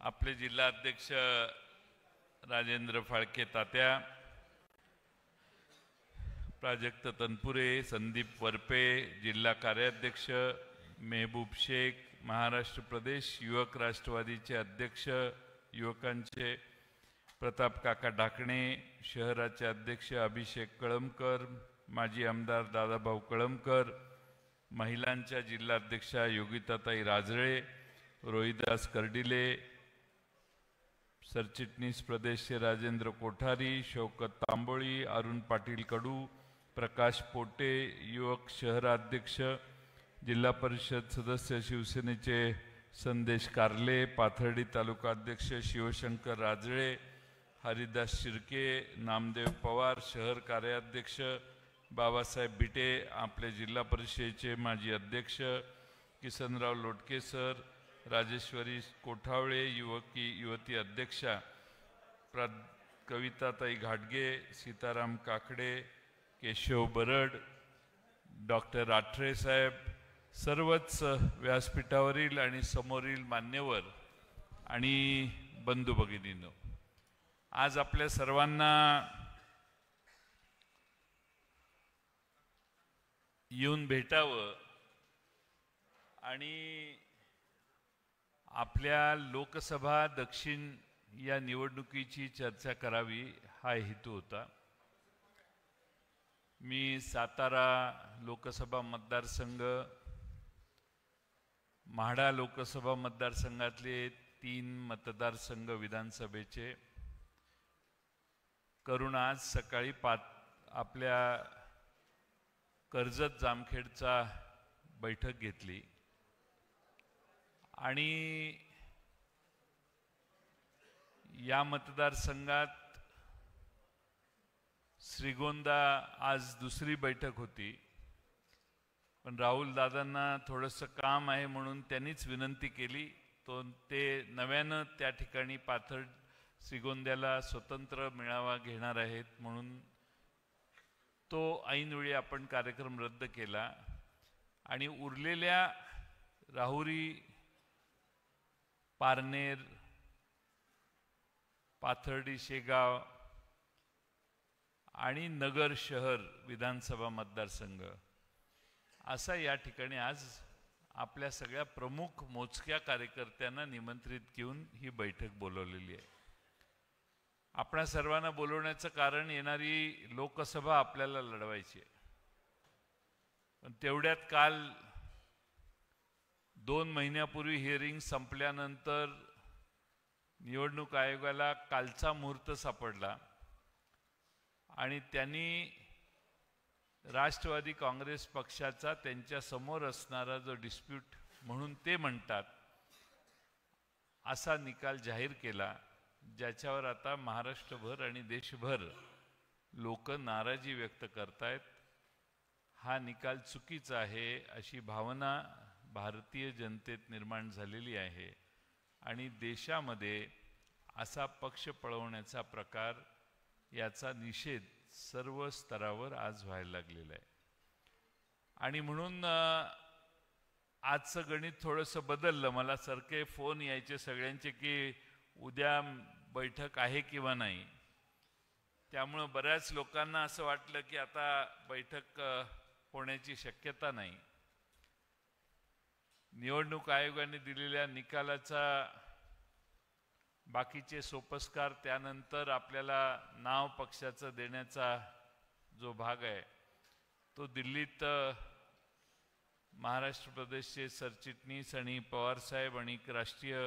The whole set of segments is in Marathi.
आपले जिल्हा अध्यक्ष राजेंद्र फाळके तात्या, प्राजक्त तनपुरे, संदीप वरपे, जिल्हा कार्याध्यक्ष मेहबूब शेख, महाराष्ट्र प्रदेश युवक राष्ट्रवादीचे अध्यक्ष युवकांचे प्रताप काका ढाकणे, शहराचे अध्यक्ष अभिषेक कळमकर, माजी आमदार दादाभाऊ कळमकर, महिलांच्या जिल्हाध्यक्षा योगिताताई राजळे, रोहिदास कर्डिले, सरचिटणीस प्रदेश राजेंद्र कोठारी, शौकत तांबोळी, अरुण पाटील कडू, प्रकाश पोटे, युवक शहराध्यक्ष, जिल्हा परिषद सदस्य शिवसेनेचे संदेश कारले, पाथर्डी तालुका अध्यक्ष शिवशंकर राजळे, हरिदास शिर्के, नामदेव पवार, शहर कार्याध्यक्ष बाबासाहेब बिटे, आपले जिल्हा परिषदेचे माजी अध्यक्ष किसनराव लोटके सर, राजेश्वरी कोठावळे, युवती अध्यक्षा कविताताई घाटगे, सीताराम काकडे, केशव बरड, डॉक्टर आठरे साहेब, सर्वच व्यासपीठावरील आणि समोरील मान्यवर आणि बंधू भगिनींनो, आज आपल्या सर्वांना येऊन भेटावं आणि आपल्या लोकसभा दक्षिण या निवडणुकीची चर्चा करावी हा हेतू होता। मी सातारा लोकसभा मतदारसंघ, म्हाडा लोकसभा मतदारसंघातले 3 मतदारसंघ विधानसभेचे करून आज सकाळी आपल्या कर्जत जामखेडचा बैठक घेतली आणि या मतदारसंघात श्रीगोंदा आज दुसरी बैठक होती, पण राहुल दादांना थोडंसं काम आहे म्हणून त्यांनीच विनंती केली ते नव्यानं त्या ठिकाणी श्रीगोंद्याला स्वतंत्र मेळावा घेणार आहेत म्हणून तो ऐनवेळी आपण कार्यक्रम रद्द केला आणि उरलेल्या राहुरी, पारनेर, पाथर्डी, शेगाव आणि नगर शहर विधानसभा मतदारसंघ असा या ठिकाणी आज आपल्या सगळ्या प्रमुख मोजक्या कार्यकर्त्यांना निमंत्रित घेऊन ही बैठक बोलवलेली आहे। आपणा सर्वांना बोलवण्याचं कारण येणारी लोकसभा आपल्याला लढवायची आहे, पण तेवढ्यात काल 2 महिन्यापूर्वी हिअरिंग संपल्यानंतर निवडणूक आयोगाला कालचा मुहूर्त सापडला आणि त्यांनी राष्ट्रवादी काँग्रेस पक्षाचा त्यांच्या समोर असणारा जो डिस्प्यूट म्हणून ते म्हणतात असा निकाल जाहीर केला, ज्याच्यावर आता महाराष्ट्रभर आणि देशभर लोक नाराजी व्यक्त करतायत। हा निकाल चुकीचा आहे अशी भावना भारतीय जनतेत निर्माण झालेली आहे आणि देशामध्ये असा पक्ष पळवण्याचा प्रकार याचा निषेध सर्व स्तरावर आज व्हायला लागलेला आहे आणि म्हणून आजचं गणित थोडंसं बदललं। मला सारखे फोन यायचे सगळ्यांचे की उद्या बैठक आहे किंवा नाही, त्यामुळे बऱ्याच लोकांना असं वाटलं की आता बैठक होण्याची शक्यता नाही। निवडणूक आयोगाने दिलेल्या निकालाचा बाकीचे सोपस्कार, त्यानंतर आपल्याला नाव पक्षाचं देण्याचा जो भाग आहे तो दिल्लीत महाराष्ट्र प्रदेशचे सरचिटणीस आणि पवार साहेब आणि राष्ट्रीय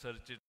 सरचिटणीस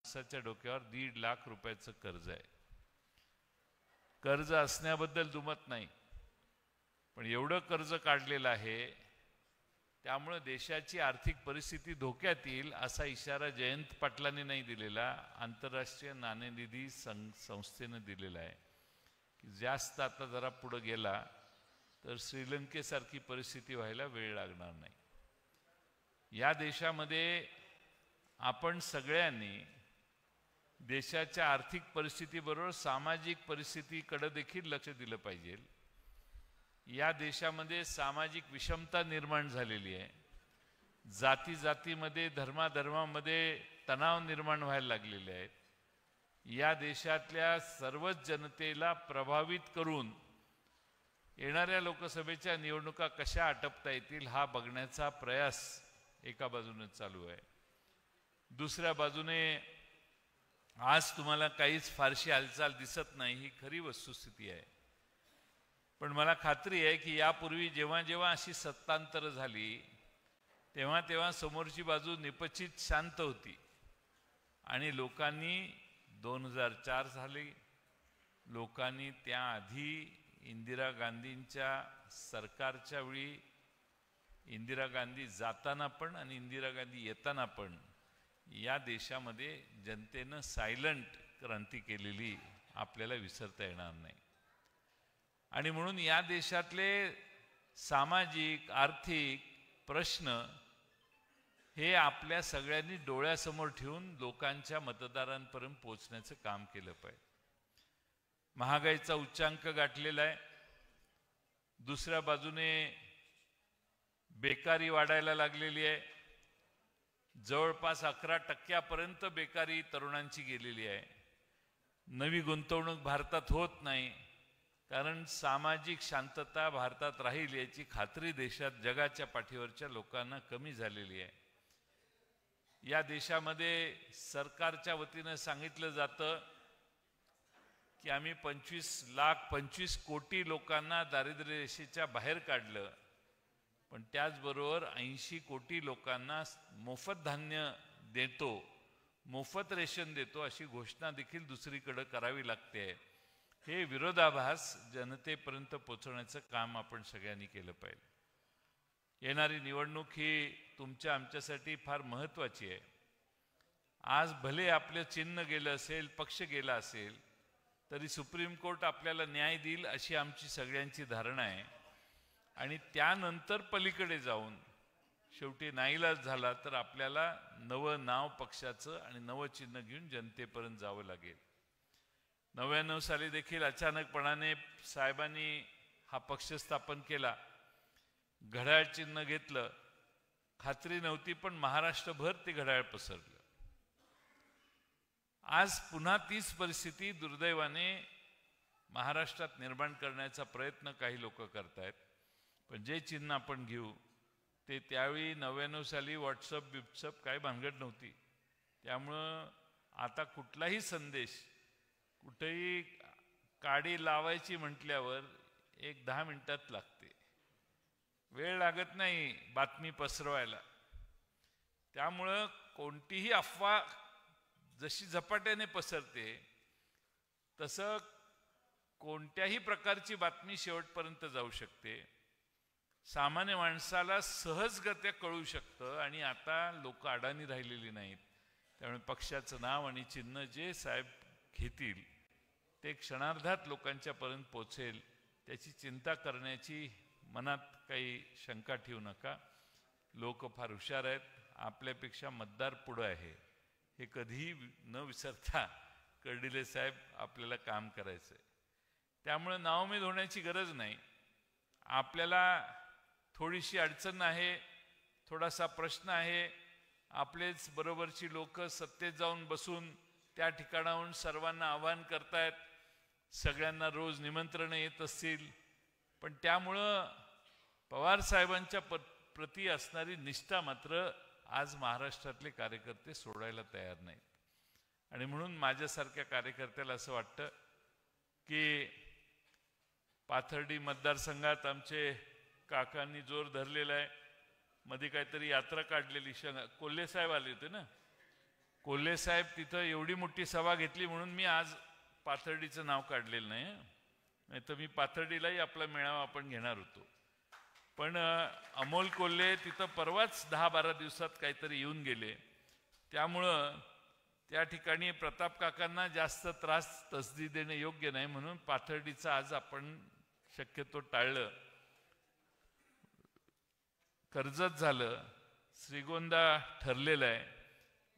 माणसाच्या डोक्यावर 1.5 लाख रुपयाचं कर्ज आहे. कर्ज असण्याबद्दल दुमत नाही, पण एवढं कर्ज काढलेलं आहे, त्यामुळे देशाची आर्थिक परिस्थिती धोक्यात येईल असा इशारा जयंत पाटलांनी नाही दिलेला, आंतरराष्ट्रीय नाणेनिधी संस्थेने दिलेला आहे की जास्त आता जरा पुढे गेला तर श्रीलंकेसारखी परिस्थिती व्हायला वेळ लागणार नाही. या देशामध्ये आपण सगळ्यांनी देशाच्या आर्थिक परिस्थितीबरोबर सामाजिक परिस्थितीकडे देखील लक्ष दिलं पाहिजे. या देशामध्ये सामाजिक विषमता निर्माण झालेली आहे. जाती जातीमध्ये, धर्माधर्मामध्ये तणाव निर्माण व्हायला लागलेले आहेत. या देशातल्या सर्वच जनतेला प्रभावित करून येणाऱ्या लोकसभेच्या निवडणुका कशा आटपता येतील हा बघण्याचा प्रयास एका बाजूने चालू आहे. दुसऱ्या बाजूने आज तुम्हाला काहीच फारशी हालचाल दिसत नाही, ही खरी वस्तुस्थिती आहे. पण मला खात्री आहे की यापूर्वी जेव्हा जेव्हा अशी सत्तांतर झाली तेव्हा तेव्हा समोरची बाजू निपचित शांत होती आणि लोकांनी 2004 झाली, लोकांनी त्याआधी इंदिरा गांधींच्या सरकारच्या वेळी इंदिरा गांधी जाताना पण आणि इंदिरा गांधी येताना पण या देशामध्ये जनतेनं सायलेंट क्रांती केलेली आपल्याला विसरता येणार नाही. आणि म्हणून या देशातले सामाजिक आर्थिक प्रश्न हे आपल्या सगळ्यांनी डोळ्यासमोर ठेवून लोकांच्या मतदारांपर्यंत पोहोचण्याचं काम केलं पाहिजे. महागाईचा उच्चांक गाठलेला आहे. दुसऱ्या बाजूने बेकारी वाढायला लागलेली आहे. जवळपास 11% बेकारी तरुणांची गेलेली आहे. नवी गुंतवणूक भारतात होत नाही, कारण सामाजिक शांतता भारतात राहील याची खात्री देशात जगाच्या पाठीवरच्या लोकांना कमी झालेली आहे. या देशामध्ये सरकारच्या वतीने सांगितलं जातं की आम्ही 25 कोटी लोकांना दारिद्र्य रेषेच्या बाहेर काढलं, पण त्याचबरोबर 80 कोटी लोकांना मोफत धान्य देतो, मोफत रेशन देतो अशी घोषणा देखील दुसरीकडे करावी लागते. हे विरोधाभास जनतेपर्यंत पोहोचवण्याचं काम आपण सगळ्यांनी केलं पाहिजे. येणारी निवडणूक ही तुमच्या आमच्यासाठी फार महत्त्वाची आहे. आज भले आपलं चिन्ह गेलं असेल, पक्ष गेला असेल, तरी सुप्रीम कोर्ट आपल्याला न्याय देईल अशी आमची सगळ्यांची धारणा आहे. आणि त्यानंतर पलीकडे जाऊन शेवटी नाईलाज झाला तर आपल्याला नवं नाव पक्षाचं आणि नवं चिन्ह घेऊन जनतेपर्यंत जावं लागेल. 99 साली देखील अचानकपणाने साहेबांनी हा पक्ष स्थापन केला, घड्याळ चिन्ह घेतलं, खात्री नव्हती पण महाराष्ट्रभर ते घड्याळ पसरलं. आज पुन्हा तीच परिस्थिती दुर्दैवाने महाराष्ट्रात निर्माण करण्याचा प्रयत्न काही लोक करतायत. पण जे चिन्ह आपण घेऊ ते त्यावेळी 99 साली व्हॉट्सअप काय भानगड नव्हती. त्यामुळं आता कुठलाही संदेश कुठेही काडी लावायची म्हटल्यावर 10 मिनिटात लागते, वेळ लागत नाही बातमी पसरवायला. त्यामुळं कोणतीही अफवा जशी झपाट्याने पसरते तसं कोणत्याही प्रकारची बातमी शेवटपर्यंत जाऊ शकते, सामान्य माणसाला सहजगत्या कळू शकतं. आणि आता लोक अडाणी राहिलेली नाहीत. त्यामुळे पक्षाचं नाव आणि चिन्ह जे साहेब घेतील ते क्षणार्धात लोकांच्या पर्यंत पोचेल, त्याची चिंता करण्याची मनात काही शंका ठेवू नका. लोक फार हुशार आहेत, आपल्यापेक्षा मतदार पुढं आहे हे कधीही न विसरता कर्डिले साहेब आपल्याला काम करायचं आहे. त्यामुळे नावमेद होण्याची गरज नाही. आपल्याला थोडीशी अडचण आहे, थोडासा प्रश्न आहे, आपलेच बरोबरची लोक सत्तेत जाऊन बसून त्या ठिकाणाहून सर्वांना आवाहन करतायत, सगळ्यांना रोज निमंत्रण येत असतील, पण त्यामुळं पवार साहेबांच्या प्रती असणारी निष्ठा मात्र आज महाराष्ट्रातले कार्यकर्ते सोडायला तयार नाहीत. आणि म्हणून माझ्यासारख्या कार्यकर्त्याला असं वाटतं की पाथर्डी मतदारसंघात आमचे काकांनी जोर धरलेला आहे. मध्ये काहीतरी यात्रा काढलेली, कोल्हे साहेब आले होते ना, कोल्हे साहेब तिथं एवढी मोठी सभा घेतली म्हणून मी आज पाथर्डीचं नाव काढलेलं नाही तर मी पाथर्डीलाही आपला मेळावा आपण घेणार होतो. पण अमोल कोल्हे तिथं परवाच 10-12 दिवसात काहीतरी येऊन गेले, त्यामुळं त्या ठिकाणी प्रताप काकांना जास्त त्रास तसदी देणे योग्य नाही म्हणून पाथर्डीचं आज आपण शक्यतो टाळलं. कर्जत झालं, श्रीगोंदा ठरलेलं आहे.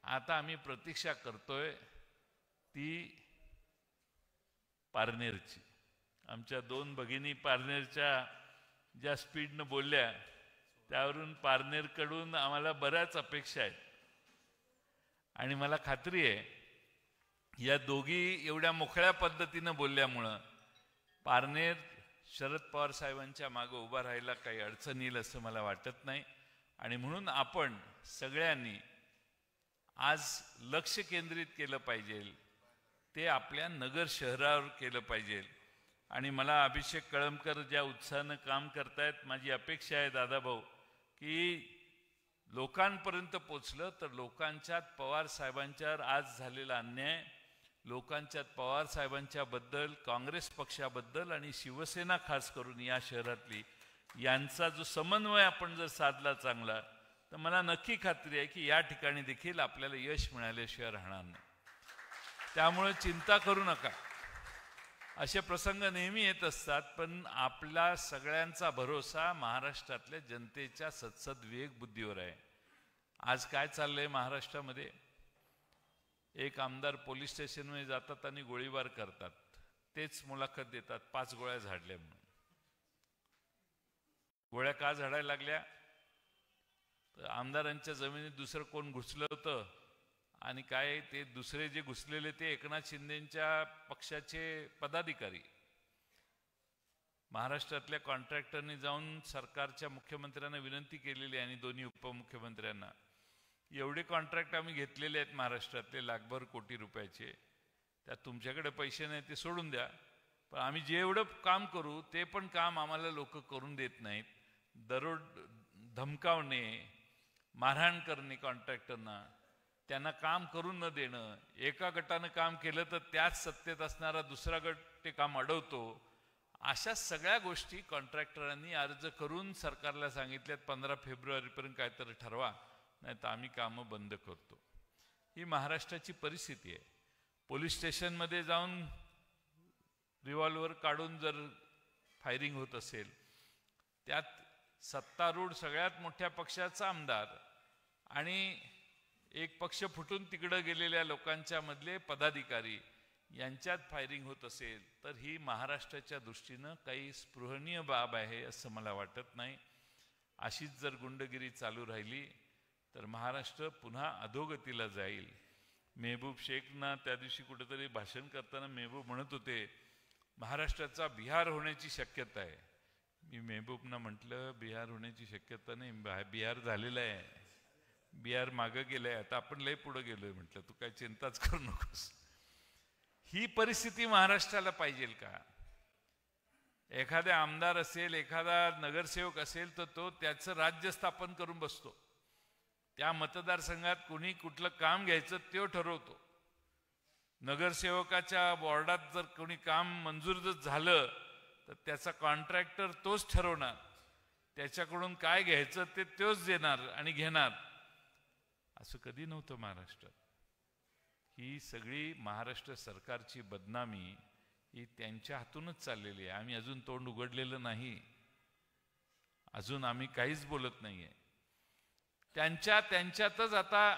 आता आम्ही प्रतीक्षा करतोय ती पारनेरची. आमच्या 2 भगिनी पारनेरच्या ज्या स्पीडनं बोलल्या त्यावरून पारनेरकडून आम्हाला बऱ्याच अपेक्षा आहेत आणि मला खात्री आहे या दोघी एवढ्या मोकळ्या पद्धतीनं बोलल्यामुळं पारनेर शरद पवार साहेबांच्या मागे उभा राहायला काही अडचण येईल असं मला वाटत नाही. आणि म्हणून आपण सगळ्यांनी आज लक्ष केंद्रित केलं पाहिजे ते आपल्या नगर शहरावर केलं पाहिजे. आणि मला अभिषेक कळमकर ज्या उत्साहानं काम करतायत, माझी अपेक्षा आहे दादाभाऊ की लोकांपर्यंत पोचलं तर लोकांच्यात पवार साहेबांच्यावर आज झालेला अन्याय, लोकांच्यात पवार साहेबांच्याबद्दल, काँग्रेस पक्षाबद्दल आणि शिवसेना खास करून या शहरातली यांचा जो समन्वय आपण जर साधला चांगला तर मला नक्की खात्री आहे की या ठिकाणी देखील आपल्याला यश मिळाल्याशिवाय राहणार नाही. त्यामुळे चिंता करू नका. असे प्रसंग नेहमी येत असतात, पण आपला सगळ्यांचा भरोसा महाराष्ट्रातल्या जनतेच्या सत्सद विवेक बुद्धीवर आहे. आज काय चाललंय महाराष्ट्रामध्ये, एक आमदार पोलीस स्टेशनमध्ये जातात आणि गोळीबार करतात, तेच मुलाखत देतात 5 गोळ्या झाडल्या म्हणून. गोळ्या का झाडायला लागल्या तर आमदारांच्या जमिनीत दुसरं कोण घुसलं होतं आणि काय ते दुसरे जे घुसलेले ते एकनाथ शिंदेच्या पक्षाचे पदाधिकारी. महाराष्ट्रातल्या कॉन्ट्रॅक्टरनी जाऊन सरकारच्या मुख्यमंत्र्यांना विनंती केलेली आणि दोन्ही उपमुख्यमंत्र्यांना, एवढे कॉन्ट्रॅक्ट आम्ही घेतलेले आहेत महाराष्ट्रातले लाखभर कोटी रुपयाचे, त्यात तुमच्याकडे पैसे नाही ते सोडून द्या, पण आम्ही जेवढं काम करू ते पण काम आम्हाला लोक करून देत नाहीत. दरोड धमकावणे, मारहाण करणे कॉन्ट्रॅक्टरना, त्यांना काम करून न देणं, एका गटानं काम केलं तर त्याच सत्तेत असणारा दुसरा गट ते काम अडवतो, अशा सगळ्या गोष्टी कॉन्ट्रॅक्टरांनी अर्ज करून सरकारला सांगितल्यात 15 फेब्रुवारीपर्यंत काहीतरी ठरवा, नाही तर आम्ही कामं बंद करतो. ही महाराष्ट्राची परिस्थिती आहे. पोलीस स्टेशनमध्ये जाऊन रिव्हॉल्वर काढून जर फायरिंग होत असेल, त्यात सत्तारूढ सगळ्यात मोठ्या पक्षाचा आमदार आणि एक पक्ष फुटून तिकडं गेलेल्या लोकांच्या मधले पदाधिकारी यांच्यात फायरिंग होत असेल तर ही महाराष्ट्राच्या दृष्टीनं काही स्पृहणीय बाब आहे असं मला वाटत नाही. अशीच जर गुंडगिरी चालू राहिली तर महाराष्ट्र पुन्हा अधोगतीला जाईल. मेहबूब शेखना त्या दिवशी कुठेतरी भाषण करताना मेहबूब म्हणत होते महाराष्ट्राचा बिहार होण्याची शक्यता आहे. मी मेहबूबना म्हटलं बिहार होण्याची शक्यता नाही, बिहार झालेला आहे, बिहार मागं गेलंय, आता आपण लय पुढे गेलोय. म्हटलं तू काय चिंताच करू नकोस. ही परिस्थिती महाराष्ट्राला पाहिजे का? एखादा आमदार असेल, एखादा नगरसेवक असेल तर तो त्याचं राज्य स्थापन करून बसतो. त्या मतदारसंघात कुणी कुठलं काम घ्यायचं ते ठरवतो. नगरसेवकाच्या बोर्डात जर कोणी काम मंजूर जर झालं तर त्याचा कॉन्ट्रॅक्टर तोच ठरवणार, त्याच्याकडून काय घ्यायचं ते तोच देणार आणि घेणार. असं कधी नव्हतं महाराष्ट्रात. ही सगळी महाराष्ट्र सरकारची बदनामी ही त्यांच्या हातूनच चाललेली आहे. आम्ही अजून तोंड उघडलेलं नाही, अजून आम्ही काहीच बोलत नाहीये. त्यांच्यातच आता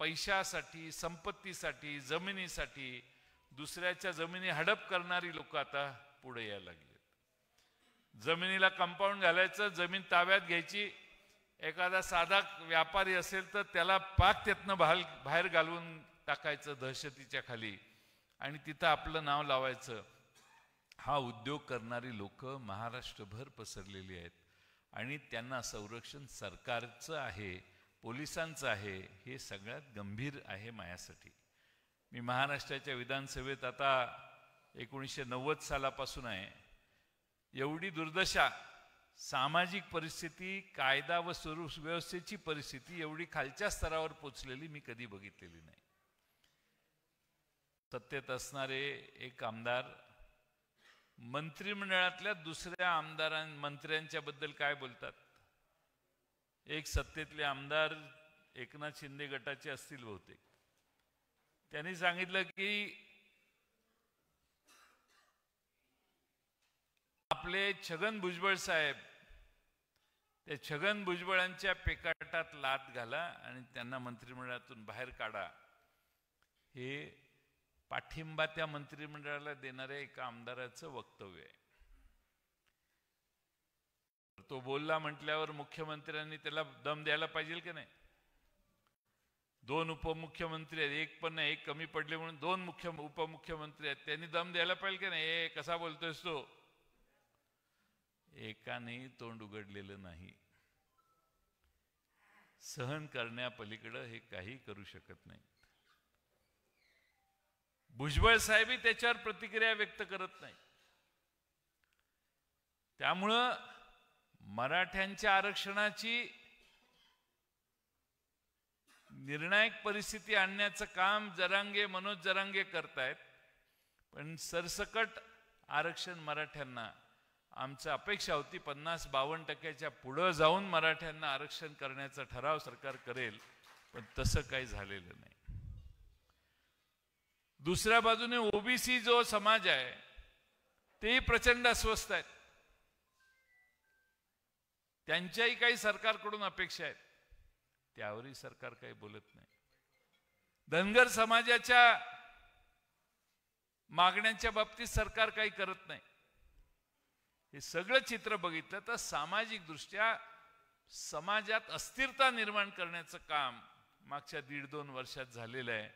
पैशासाठी, संपत्तीसाठी, जमिनीसाठी दुसऱ्याच्या जमिनी हडप करणारी लोक आता पुढे यायला लागले. जमिनीला कंपाऊंड घालायचं, जमीन ताब्यात घ्यायची, एखादा साधा व्यापारी असेल तर त्याला पाक त्यातनं बाहेर घालवून टाकायचं दहशतीच्या खाली आणि तिथं आपलं नाव लावायचं. हा उद्योग करणारी लोक महाराष्ट्रभर पसरलेली आहेत आणि त्यांना संरक्षण सरकारचं आहे, पोलिसांचं आहे, हे सगळ्यात गंभीर आहे माझ्यासाठी. मी महाराष्ट्राच्या विधानसभेत आता 1990 सालापासून आहे. एवढी दुर्दशा सामाजिक परिस्थिती, कायदा व सुव्यवस्थेची परिस्थिती एवढी खालच्या स्तरावर पोचलेली मी कधी बघितलेली नाही. सत्तेत असणारे एक आमदार मंत्रिमंडळातल्या दुसऱ्या मंत्र्यांच्या बद्दल काय बोलतात. एक सत्तेतले आमदार एकनाथ शिंदे गटाचे असतील बहुतेक, त्यांनी सांगितलं की आपले छगन भुजबळ साहेब, त्या छगन भुजबळांच्या पेकाटात लाथ घाला आणि त्यांना मंत्रिमंडळातून बाहेर काढा, हे पाठिंबा त्या मंत्रिमंडळाला देणाऱ्या एका आमदाराचं वक्तव्य आहे. तो बोलला म्हटल्यावर मुख्यमंत्र्यांनी त्याला दम द्यायला पाहिजे की नाही. 2 उपमुख्यमंत्री आहेत, एक पण नाही, एक कमी पडले म्हणून 2 उपमुख्यमंत्री आहेत, त्यांनी दम द्यायला पाहिजे की नाही. हे कसा बोलतोयस तो. एकाने तोंड उघडलेलं नाही. सहन करण्यापलीकडे हे काही करू शकत नाही. भुजबळ साहेबही त्याच्यावर प्रतिक्रिया व्यक्त करत नाही. त्यामुळं मराठ्यांच्या आरक्षणाची निर्णायक परिस्थिती आणण्याचं काम मनोज जरांगे करतायत. पण सरसकट आरक्षण मराठ्यांना, आमची अपेक्षा होती 50-52% पुढे जाऊन मराठ्यांना आरक्षण करण्याचा ठराव सरकार करेल, पण तसं काही झालेलं नाही. दुसऱ्या बाजूने ओबीसी जो समाज आहे तेही प्रचंड अस्वस्थ आहेत. त्यांच्याही काही सरकारकडून अपेक्षा आहेत, त्यावरही सरकार काही बोलत नाही. धनगर समाजाच्या मागण्यांच्या बाबतीत सरकार काही करत नाही. हे सगळं चित्र बघितलं तर सामाजिक दृष्ट्या समाजात अस्थिरता निर्माण करण्याचं काम मागच्या 1.5-2 वर्षात झालेलं आहे.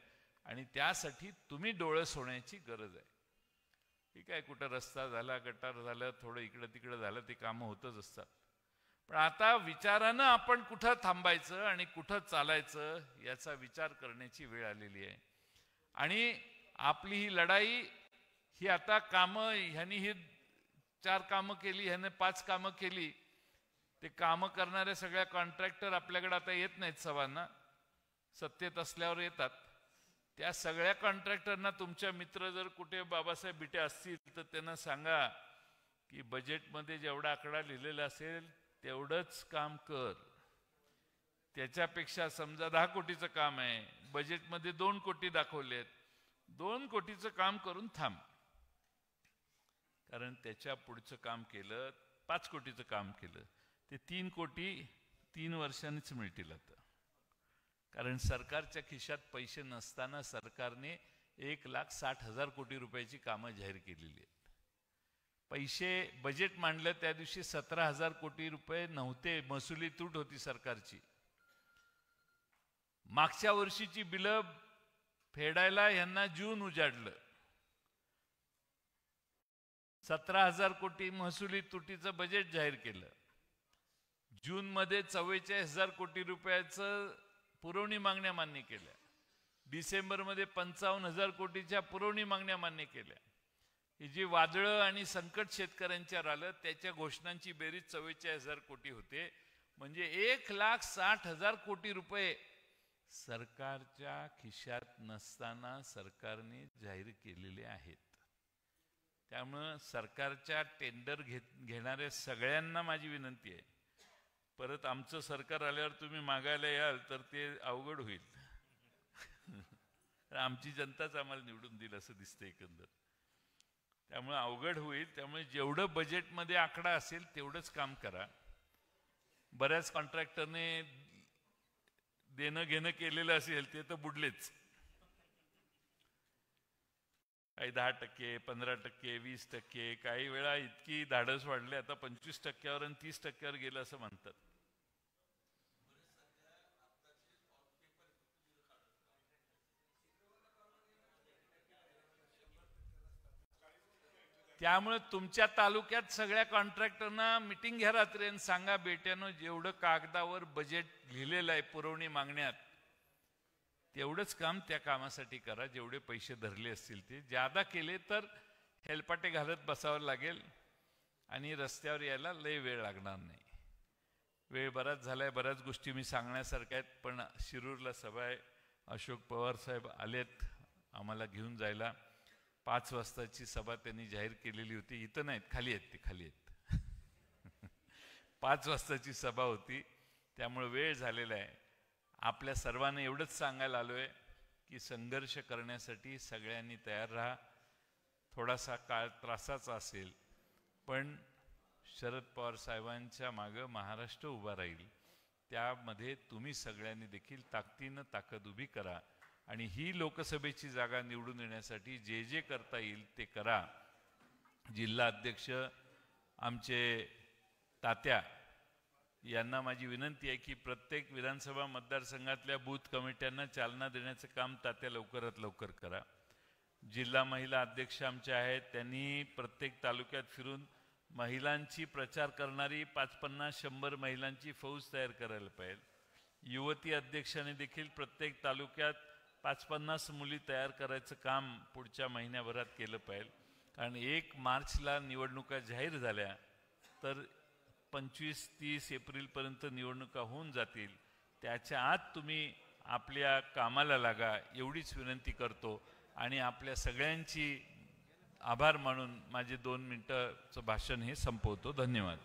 आणि त्यासाठी तुम्ही डोळस होण्याची गरज आहे. ठीक आहे, कुठं रस्ता झाला, गटार झालं, थोडं इकडं तिकडं झालं, ते कामं होतच असतात. पण आता विचारानं आपण कुठं थांबायचं आणि कुठं चालायचं याचा विचार करण्याची वेळ आलेली आहे. आणि आपली ही लढाई ही आता कामं, ह्यांनी ही 4 कामं केली, ह्याने 5 कामं केली, ते कामं करणारे सगळ्या कॉन्ट्रॅक्टर आपल्याकडे आता येत नाहीत. सवाना सत्तेत असल्यावर येतात. त्या सगळ्या कॉन्ट्रॅक्टरना तुमच्या मित्र जर कुठे बाबासाहेब बिटे असतील तर त्यांना सांगा की बजेटमध्ये जेवढा आकडा लिहिलेला असेल तेवढंच काम कर. त्याच्यापेक्षा समजा 10 कोटीचं काम आहे, बजेटमध्ये 2 कोटी दाखवलेत, 2 कोटीचं काम करून थांब. कारण त्याच्या पुढचं काम केलं, 5 कोटीचं काम केलं, ते 3 कोटी 3 वर्षांनीच मिळतील. आता कारण सरकारच्या खिशात पैसे नसताना सरकारने 1,60,000 कोटी रुपयाची कामं जाहीर केलेली आहेत. पैसे बजेट मांडलं त्या दिवशी 17,000 कोटी रुपये नव्हते, महसुली तूट होती सरकारची. मागच्या वर्षीची बिलं फेडायला यांना जून उजाडलं. 17,000 कोटी महसुली तुटीचं बजेट जाहीर केलं. जूनमध्ये 44,000 कोटी रुपयाचं पुरवणी मागण्या मान्य केल्या. डिसेंबरमध्ये 55,000 कोटीच्या पुरवणी मागण्या मान्य केल्या. ही जी वादळं आणि संकट शेतकऱ्यांच्यावर आलं त्याच्या घोषणांची बेरीज 44,000 कोटी होते. म्हणजे 1,60,000 कोटी रुपये सरकारच्या खिशात नसताना सरकारने जाहीर केलेले आहेत. त्यामुळं सरकारच्या टेंडर घेणाऱ्या सगळ्यांना माझी विनंती आहे, परत आमचं सरकार आल्यावर तुम्ही मागायला याल तर ते अवघड होईल. आमची जनताच आम्हाला निवडून दिलं असं दिसतं एकंदर. त्यामुळे अवघड होईल. त्यामुळे जेवढं बजेटमध्ये आकडा असेल तेवढंच काम करा. बऱ्याच कॉन्ट्रॅक्टरने देणं घेणं केलेलं असेल ते तर बुडलेच. काही 10%, 15%, 20%, काही वेळा इतकी धाडस वाढले आता 25%वर आणि 30%वर गेलं असं म्हणतात. त्यामुळे तुमच्या तालुक्यात सगळ्या कॉन्ट्रॅक्टरना मीटिंग घ्या रात्री आणि सांगा, बेट्यानं जेवढं कागदावर बजेट लिहिलेलं आहे पुरवणी मागण्यात तेवढंच काम त्या कामासाठी करा. जेवढे पैसे धरले असतील ते जादा केले तर हेलपाटे घालत बसावं लागेल. आणि रस्त्यावर यायला लय वेळ लागणार नाही. वेळ बराच झालाय, बऱ्याच गोष्टी मी सांगण्यासारख्या आहेत, पण शिरूरला सभा आहे. अशोक पवार साहेब आलेत आम्हाला घेऊन जायला. 5 वाजताची सभा त्यांनी जाहीर केलेली होती. इथं नाहीत, खाली आहेत, ते खाली आहेत. 5 वाजताची सभा होती, त्यामुळे वेळ झालेला आहे. आपल्या सर्वांना एवढंच सांगायला आलोय की संघर्ष करण्यासाठी सगळ्यांनी तयार राहा. थोडासा काळ त्रासाचा असेल, पण शरद पवार साहेबांच्या मागं महाराष्ट्र उभा राहील. त्यामध्ये तुम्ही सगळ्यांनी देखील ताकदीनं ताकद उभी करा आणि ही लोकसभेची जागा निवडून येण्यासाठी जे जे करता येईल ते करा. जिल्हा अध्यक्ष आमचे तात्या यांना माझी विनंती आहे की प्रत्येक विधानसभा मतदारसंघातल्या बूथ कमिट्यांना चालना देण्याचं काम तात्या लवकरात लवकर करा. जिल्हा महिला अध्यक्ष आमचे आहेत, त्यांनी प्रत्येक तालुक्यात फिरून महिलांची प्रचार करणारी 50-50-100 महिलांची फौज तयार करायला पाहिजे. युवती अध्यक्षांनी देखील प्रत्येक तालुक्यात 50-50 मुली तयार करायचं काम पुढच्या महिन्याभरात केलं पाहिजे. कारण 1 मार्चला निवडणुका जाहीर झाल्या तर 25-30 एप्रिलपर्यंत निवडणुका होऊन जातील. त्याच्या आत तुम्ही आपल्या कामाला लागा एवढीच विनंती करतो आणि आपल्या सगळ्यांची आभार मानून माझे 2 मिनिटाचं भाषण हे संपवतो. धन्यवाद.